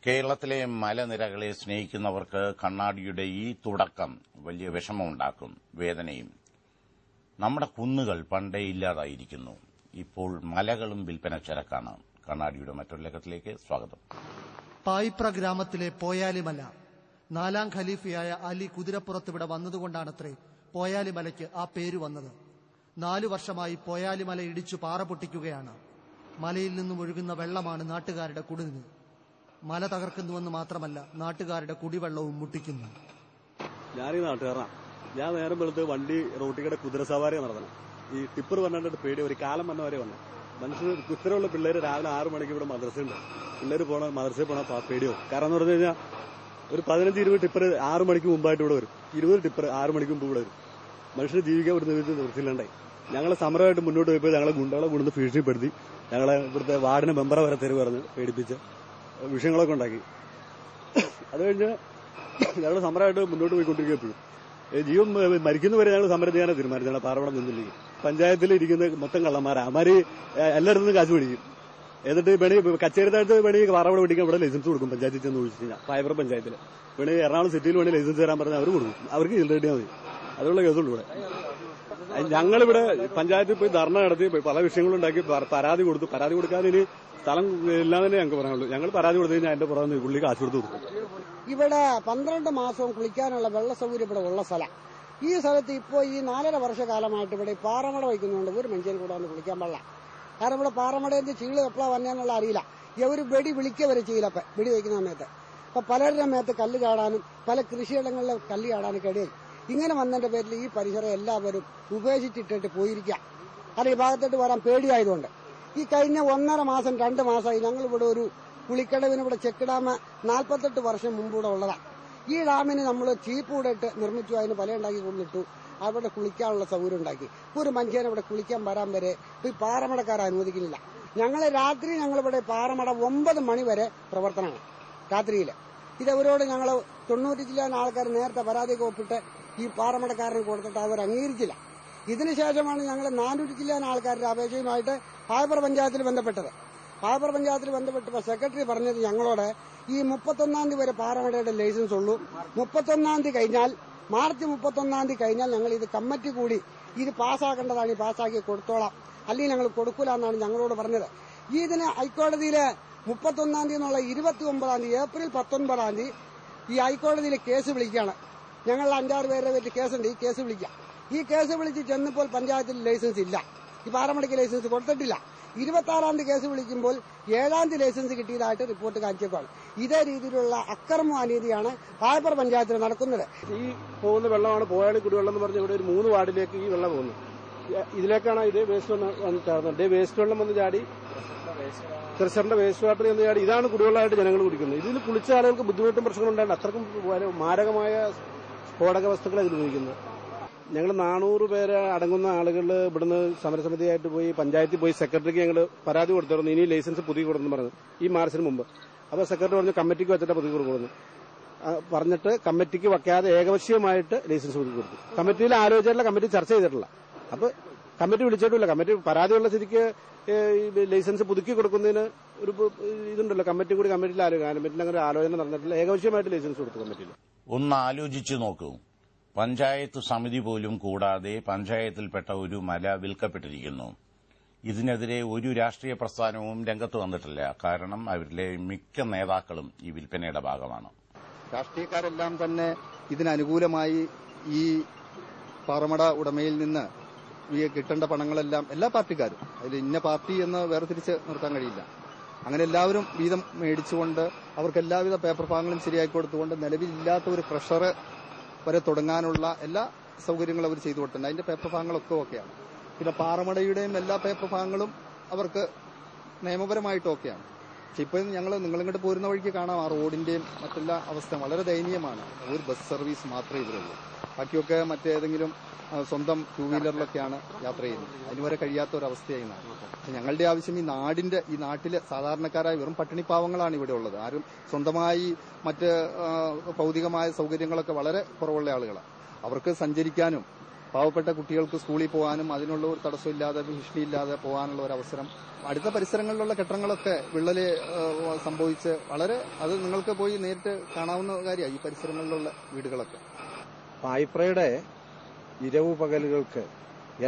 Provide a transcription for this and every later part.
കേരളത്തിലെ മലനിരകളെ സ്നേഹിക്കുന്നവർക്ക് കണ്ണാടിയുടെ ഈ തുടക്കം വലിയ വിഷമമുണ്ടാക്കും, വേദനയും. നമ്മുടെ കുന്നുകൾ പണ്ടേ ഇല്ലാതായിരിക്കുന്നു. ഇപ്പോൾ മലകളും വിൽപ്പന ചരക്കാണ്. കണ്ണാടിയുടെ മറ്റൊരു ലേഖത്തിലേക്ക് സ്വാഗതം. പായിപ്ര ഗ്രാമത്തിലെ പോയാലിമല. 4ാം ഖലീഫയായ അലി കുതിരപ്പുറത്തിവിടെ വന്നതുകൊണ്ടാണത്രേ പോയാലിമലയ്ക്ക് ആ പേര് വന്നത്. 4 വർഷമായി പോയാലിമല ഇടിച്ചു പാറ പൊട്ടിക്കുകയാണ്. മലയിൽ നിന്നും ഒഴുകുന്ന വെള്ളമാണ് നാട്ടുകാരുടെ കുടിനീർ. മല തകർക്കുന്നുവെന്ന് മാത്രമല്ല, നാട്ടുകാരുടെ കുടിവെള്ളവും മുട്ടിക്കുന്നു. ഞാനീ നാട്ടുകാരനാണ്. ഞാൻ നേരം വെളുത്ത് വണ്ടി റോട്ടിക്കടെ കുതിര സവാരി നടത്തണം. ഈ ടിപ്പർ വന്നിട്ട് പേടി, ഒരു കാലം വന്ന വരെ വന്നു. മനുഷ്യർ കുത്തിരമുള്ള പിള്ളേർ രാവിലെ 6 മണിക്ക് ഇവിടെ മദ്രസയുണ്ട്. പിള്ളേർ മദ്രസയിൽ പോകണം പേടിയോ. കാരണം എന്ന് പറഞ്ഞു കഴിഞ്ഞാൽ ഒരു 15-20 ടിപ്പർ 6 മണിക്ക് മുമ്പായിട്ട് ഇവിടെ വരും. 20 ടിപ്പർ 6 മണിക്ക് മുമ്പ് ഇവിടെ വരും. മനുഷ്യർ ജീവിക്കാൻ ഒരു നിർത്തിയില്ലാണ്ടായി. ഞങ്ങൾ സമരമായിട്ട് മുന്നോട്ട് പോയപ്പോൾ ഞങ്ങളെ ഗുണ്ടകളെ കൊണ്ടുവന്ന് ഭീഷണിപ്പെടുത്തി, ഞങ്ങളെ ഇവിടുത്തെ വാർഡിന് മെമ്പറെ വരെ തെരുവ് പറഞ്ഞ് പേടിപ്പിച്ച് വിഷയങ്ങളൊക്കെ ഉണ്ടാക്കി. അത് കഴിഞ്ഞ് ഞങ്ങൾ സമരമായിട്ട് മുന്നോട്ട് പോയിക്കൊണ്ടിരിക്കുകയും ജീവൻ മരിക്കുന്നവരെ ഞങ്ങൾ സമരം ചെയ്യാനാണ് തീരുമാനിച്ചത്. ഞങ്ങൾ പാറവടം നിന്നില്ലെങ്കിൽ പഞ്ചായത്തിൽ ഇരിക്കുന്ന മൊത്തം കള്ളന്മാരാ. അവന്മാര് എല്ലായിടത്തു നിന്നും കാശ് മേടിക്കും. എന്നിട്ട് വേണി കച്ചേരിത്താഴത്ത് വേണി പാറവടം പിടിക്കാൻ ഇവിടെ ലൈസൻസ് കൊടുക്കും. പഞ്ചായത്തിൽ ചെന്ന് വിളിച്ചു കഴിഞ്ഞാൽ പായപ്ര പഞ്ചായത്തിൽ വേണി എറണാകുളം സിറ്റിയിൽ വേണി ലൈസൻസ് തരാൻ പറഞ്ഞാൽ അവർ കൊടുക്കും. അവർക്ക് ചില്ലറ മതി. അതുള്ള കേസുള്ളൂ ഇവിടെ. ഞങ്ങളിവിടെ പഞ്ചായത്തിൽ പോയി ധർണ നടത്തി പല വിഷയങ്ങളുണ്ടാക്കി പരാതി കൊടുത്തു. പരാതി കൊടുക്കാൻ ഇനി സ്ഥലം ഇല്ലാതെ ഞങ്ങൾക്ക് പറയാനുള്ളൂ. ഞങ്ങൾ പരാതി കൊടുത്തു കഴിഞ്ഞാൽ അതിന്റെ പുറമെ പുള്ളി കാശ് കൊടുത്തു കൊടുക്കും. ഇവിടെ 12 മാസവും കുളിക്കാനുള്ള വെള്ള സൗകര്യം ഇവിടെ ഉള്ള സ്ഥലം. ഈ സ്ഥലത്ത് ഇപ്പോൾ ഈ 4.5 വർഷക്കാലമായിട്ട് ഇവിടെ പാറമട വയ്ക്കുന്നുണ്ട്. ഒരു മനുഷ്യന് കൂടെ വന്ന് കുളിക്കാൻ പാടില്ല. കാരണം ഇവിടെ പാറമടേന്റെ ചീള് എപ്പോഴാണ് വന്നതെന്നുള്ള അറിയില്ല. ഇവർ വെടി വിളിക്കുക വരെ ചെയ്യില്ല. വെടി വയ്ക്കുന്ന സമയത്ത് അപ്പൊ പലരുടെ മേത്ത് കല്ല് ചാടാനും പല കൃഷിയിടങ്ങളിലെ കല്ല് ചാടാനും ഇടയായി. ഇങ്ങനെ വന്നതിന്റെ പേരിൽ ഈ പരിസരം എല്ലാവരും ഉപേക്ഷിച്ചിട്ടിട്ട് പോയിരിക്കുക. കാരണം ഈ ഭാഗത്തോട്ട് വരാൻ പേടിയായതുകൊണ്ട് ഈ കഴിഞ്ഞ 1.5 മാസം 2 മാസമായി ഞങ്ങൾ ഇവിടെ ഒരു കുളിക്കടവിന് ഇവിടെ ചെക്ക് ഡാം 48 വർഷം മുമ്പ് ഇവിടെ ഉള്ളതാണ്. ഈ ഡാമിന് നമ്മൾ ചീപ്പ് കൂടെ ഇട്ട് നിർമ്മിച്ചു, അതിന് പലയുണ്ടാക്കി കൊണ്ടിട്ടു. അവിടെ കുളിക്കാനുള്ള സൗകര്യം ഉണ്ടാക്കി. ഒരു മനുഷ്യനെ ഇവിടെ കുളിക്കാൻ വരാൻ വരെ ഈ പാറമടക്കാർ അനുവദിക്കുന്നില്ല. രാത്രി ഞങ്ങളിവിടെ പാറമട 9 മണി വരെ പ്രവർത്തനമാണ് രാത്രിയിൽ. ഇതവരോട് ഞങ്ങൾ 90 ജില്ലാ ആൾക്കാർ നേരത്തെ പരാതിയൊക്കെ ഒപ്പിട്ട് ഈ പാറമടക്കാരന് കൊടുത്തിട്ട് അവർ അംഗീകരിച്ചില്ല. ഇതിനുശേഷമാണ് ഞങ്ങൾ 400 ജില്ലാ ആൾക്കാരുടെ അപേക്ഷയുമായിട്ട് പായപ്ര പഞ്ചായത്തിൽ ബന്ധപ്പെട്ടത്. പായപ്ര പഞ്ചായത്തിൽ ബന്ധപ്പെട്ടപ്പോൾ സെക്രട്ടറി പറഞ്ഞത് ഞങ്ങളോട് ഈ 31-ാം തീയതി വരെ പാറമടയുടെ ലൈസൻസ് ഉള്ളൂ. 31-ാം തീയതി കഴിഞ്ഞാൽ, മാർച്ച് 31-ാം തീയതി കഴിഞ്ഞാൽ ഞങ്ങൾ ഇത് കമ്മിറ്റി കൂടി ഇത് പാസ്സാക്കേണ്ടതാണ്, ഈ പാസ്സാക്കി കൊടുത്തോളാം, അല്ലെങ്കിൽ ഞങ്ങൾ കൊടുക്കൂല എന്നാണ് ഞങ്ങളോട് പറഞ്ഞത്. ഇതിന് ഹൈക്കോടതിയില് 31-ാം തീയതി എന്നുള്ള 29-ാം തീയതി ഏപ്രിൽ 19-ാം തീയതി ഈ ഹൈക്കോടതിയിൽ കേസ് വിളിക്കുകയാണ്. ഞങ്ങൾ 5-6 പേരുടെ പേരിൽ കേസുണ്ട്. ഈ കേസ് വിളിക്കാം. ഈ കേസ് വിളിച്ച് ചെന്നപ്പോൾ പഞ്ചായത്തിൽ ലൈസൻസ് ഇല്ല, ഈ പാറമടയ്ക്ക് ലൈസൻസ് കൊടുത്തിട്ടില്ല. 26-ാം തീയതി കേസ് വിളിക്കുമ്പോൾ 7-ാം തീയതി ലൈസൻസ് കിട്ടിയതായിട്ട് റിപ്പോർട്ട് കാണിച്ചേക്കാണ്. ഇതേ രീതിയിലുള്ള അക്രമ അനീതിയാണ് പായപ്ര പഞ്ചായത്തിൽ നടക്കുന്നത്. ഈ പോകുന്ന വെള്ളമാണ് പോയാളി കുടിവെള്ളം എന്ന് പറഞ്ഞ ഇവിടെ ഒരു 3 വാർഡിലേക്ക് ഈ വെള്ളം പോകുന്നു. ഇതിലേക്കാണ് ഇതേ വേസ്റ്റ് വന്ന് ചാടുന്നത്. ഇതേ വേസ്റ്റ് വെള്ളം വന്ന് ചാടി തൃശ്ശൂരിന്റെ വേസ്റ്റ് വാട്ടർ എന്ന് ചാടി ഇതാണ് കുടിവെള്ളമായിട്ട് ജനങ്ങൾ കുടിക്കുന്നത്. ഇതിൽ കുളിച്ച ആളുകൾക്ക് ബുദ്ധിമുട്ടും പ്രശ്നങ്ങളും ഉണ്ടായിട്ട് അത്രക്കും മാരകമായ സ്ഫോടക വസ്തുക്കളെ ഇതിൽ ഉപയോഗിക്കുന്നത്. ഞങ്ങൾ 400 പേര് അടങ്ങുന്ന ആളുകൾ ഇവിടുന്ന് സമരസമിതിയായിട്ട് പോയി പഞ്ചായത്തിൽ പോയി സെക്രട്ടറിക്ക് ഞങ്ങൾ പരാതി കൊടുത്തിരുന്നു. ഇനി ലൈസൻസ് പുതിയ കൊടുക്കുന്നു പറഞ്ഞു ഈ മാർച്ചിന് മുമ്പ്. അപ്പോൾ സെക്രട്ടറി പറഞ്ഞു കമ്മിറ്റിക്ക് വെച്ചിട്ട് പുതിയ കൊടുക്കുന്നു പറഞ്ഞിട്ട് കമ്മിറ്റിക്ക് വെക്കാതെ ഏകപക്ഷീയമായിട്ട് ലൈസൻസ് പുതുക്കി കൊടുത്തു. കമ്മിറ്റിയിൽ ആലോചിച്ചിട്ടില്ല, കമ്മിറ്റി ചർച്ച ചെയ്തിട്ടില്ല. അപ്പൊ കമ്മിറ്റി വിളിച്ചിട്ടില്ല. കമ്മിറ്റി പരാതിയുള്ള സ്ഥിതിക്ക് ലൈസൻസ് പുതുക്കി കൊടുക്കുന്നതിന് ഒരു ഇതുണ്ടല്ലോ, കമ്മിറ്റി കൂടി കമ്മിറ്റിയിൽ കമ്മിറ്റിയിൽ അങ്ങനെ ആലോചന നടന്നിട്ടില്ല. ഏകപക്ഷീയമായിട്ട് ലൈസൻസ് കൊടുത്തു കമ്മിറ്റിയിൽ. ഒന്ന് ആലോചിച്ചു നോക്കൂ. പഞ്ചായത്ത് സമിതി പോലും കൂടാതെ പഞ്ചായത്തിൽപ്പെട്ട ഒരു മല വിൽക്കപ്പെട്ടിരിക്കുന്നു. ഇതിനെതിരെ ഒരു രാഷ്ട്രീയ പ്രസ്ഥാനവും രംഗത്ത് വന്നിട്ടില്ല. കാരണം അവരിലെ മിക്ക നേതാക്കളും ഈ വിൽപ്പനയുടെ ഭാഗമാണ്. രാഷ്ട്രീയക്കാരെല്ലാം തന്നെ ഇതിനനുകൂലമായി ഈ പാറമട ഉടമയിൽ നിന്ന് ഈ കിട്ടേണ്ട പണങ്ങളെല്ലാം എല്ലാ പാർട്ടിക്കാരും, അതിൽ ഇന്ന പാർട്ടി എന്ന് വേർതിരിച്ച് നിർത്താൻ കഴിയില്ല, അങ്ങനെ എല്ലാവരും വീതം മേടിച്ചുകൊണ്ട് അവർക്ക് എല്ലാവിധ പേപ്പർ ഭാഗങ്ങളും ശരിയാക്കി കൊടുത്തുകൊണ്ട് നിലവിലില്ലാത്ത ഒരു പ്രഷർ വരെ തുടങ്ങാനുള്ള എല്ലാ സൗകര്യങ്ങളും അവർ ചെയ്തു കൊടുത്തിട്ടുണ്ട്. അതിന്റെ പേപ്പർ ഭാഗങ്ങളൊക്കെ ഓക്കെയാണ്. പിന്നെ പാറമടയുടെയും എല്ലാ പേപ്പർ ഭാഗങ്ങളും അവർക്ക് നിയമപരമായിട്ടും ഒക്കെയാണ്. പക്ഷെ ഇപ്പം നിങ്ങളിങ്ങോട്ട് പോരുന്ന വഴിക്ക് കാണാം, ആ റോഡിന്റെയും മറ്റെല്ലാ അവസ്ഥ വളരെ ദയനീയമാണ്. ഒരു ബസ് സർവീസ് മാത്രമേ ഇതിലുള്ളൂ. ബാക്കിയൊക്കെ മറ്റേതെങ്കിലും സ്വന്തം 2 വീലറിലൊക്കെയാണ് യാത്ര ചെയ്യുന്നത്. അതിനുവരെ കഴിയാത്ത ഒരവസ്ഥയായി മാറി. ഞങ്ങളുടെ ആവശ്യം ഈ നാട്ടിലെ സാധാരണക്കാരായ വെറും പട്ടിണിപ്പാവങ്ങളാണ് ഇവിടെ ഉള്ളത്. ആരും സ്വന്തമായി മറ്റ് ഭൗതികമായ സൗകര്യങ്ങളൊക്കെ വളരെ കുറവുള്ള ആളുകളാണ്. അവർക്ക് സഞ്ചരിക്കാനും പാവപ്പെട്ട കുട്ടികൾക്ക് സ്കൂളിൽ പോകാനും അതിനുള്ള ഒരു തടസ്സമില്ലാതെ ഭീഷണിയില്ലാതെ പോകാനുള്ള ഒരു അവസരം. അടുത്ത പരിസരങ്ങളിലുള്ള കെട്ടിടങ്ങളൊക്കെ വിള്ളല് സംഭവിച്ച് അത് നിങ്ങൾക്ക് പോയി നേരിട്ട് കാണാവുന്ന കാര്യമാണ് ഈ പരിസരങ്ങളിലുള്ള വീടുകളൊക്കെ. പായിപ്രയുടെ ഇരവു പകലുകൾക്ക്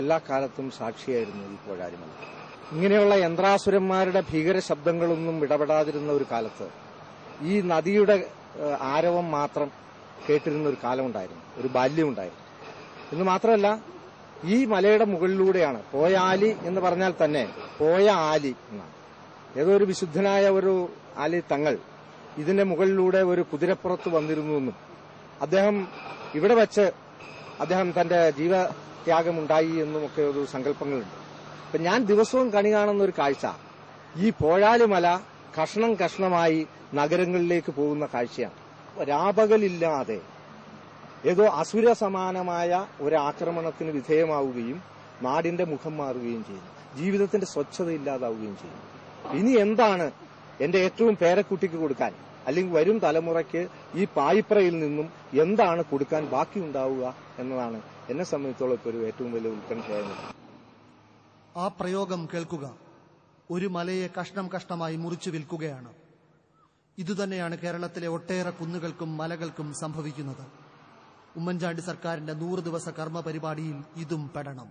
എല്ലാ കാലത്തും സാക്ഷിയായിരുന്നു ഈ പോഴാലിമല. ഇങ്ങനെയുള്ള യന്ത്രാസുരന്മാരുടെ ഭീകര ശബ്ദങ്ങളൊന്നും ഇടപെടാതിരുന്ന ഒരു കാലത്ത് ഈ നദിയുടെ ആരവം മാത്രം കേട്ടിരുന്ന ഒരു കാലമുണ്ടായിരുന്നു, ഒരു ബാല്യമുണ്ടായിരുന്നു. എന്ന് മാത്രമല്ല, ഈ മലയുടെ മുകളിലൂടെയാണ് പോയാലി എന്ന് പറഞ്ഞാൽ തന്നെ പോയ ആലി എന്നാണ്. ഏതോ ഒരു വിശുദ്ധനായ ഒരു ആലി തങ്ങൾ ഇതിന്റെ മുകളിലൂടെ ഒരു കുതിരപ്പുറത്ത് വന്നിരുന്നു എന്നും അദ്ദേഹം ഇവിടെ വച്ച് തന്റെ ജീവത്യാഗമുണ്ടായി എന്നുമൊക്കെ ഒരു സങ്കല്പങ്ങളുണ്ട്. അപ്പൊ ഞാൻ ദിവസവും കണി കാണുന്ന ഒരു കാഴ്ച ഈ പോഴാലിമല കഷ്ണം കഷ്ണമായി നഗരങ്ങളിലേക്ക് പോകുന്ന കാഴ്ചയാണ്. രാപകലില്ലാതെ ഏതോ അസുര സമാനമായ ഒരു ആക്രമണത്തിന് വിധേയമാവുകയും നാടിന്റെ മുഖം മാറുകയും ചെയ്യുന്നു. ജീവിതത്തിന്റെ സ്വച്ഛത ഇല്ലാതാവുകയും ചെയ്യുന്നു. ഇനി എന്താണ് എന്റെ ഏറ്റവും പേരക്കുട്ടിക്ക് കൊടുക്കാൻ, അല്ലെങ്കിൽ വരും തലമുറയ്ക്ക് ഈ പായിപ്രയിൽ നിന്നും എന്താണ് കൊടുക്കാൻ ബാക്കിയുണ്ടാവുക എന്നതാണ് എന്നെ സംബന്ധിച്ചോളം ഇപ്പോൾ ഒരു ഏറ്റവും വലിയ ഉത്കണ്ഠയായത്. ആ പ്രയോഗം കേൾക്കുക. ഒരു മലയെ കഷ്ണം കഷ്ണമായി മുറിച്ചു വിൽക്കുകയാണ്. ഇതുതന്നെയാണ് കേരളത്തിലെ ഒട്ടേറെ കുന്നുകൾക്കും മലകൾക്കും സംഭവിക്കുന്നത്. ഉമ്മൻചാണ്ടി സർക്കാരിന്റെ 100 ദിവസ കർമ്മ പരിപാടിയിൽ ഇതും പെടണം.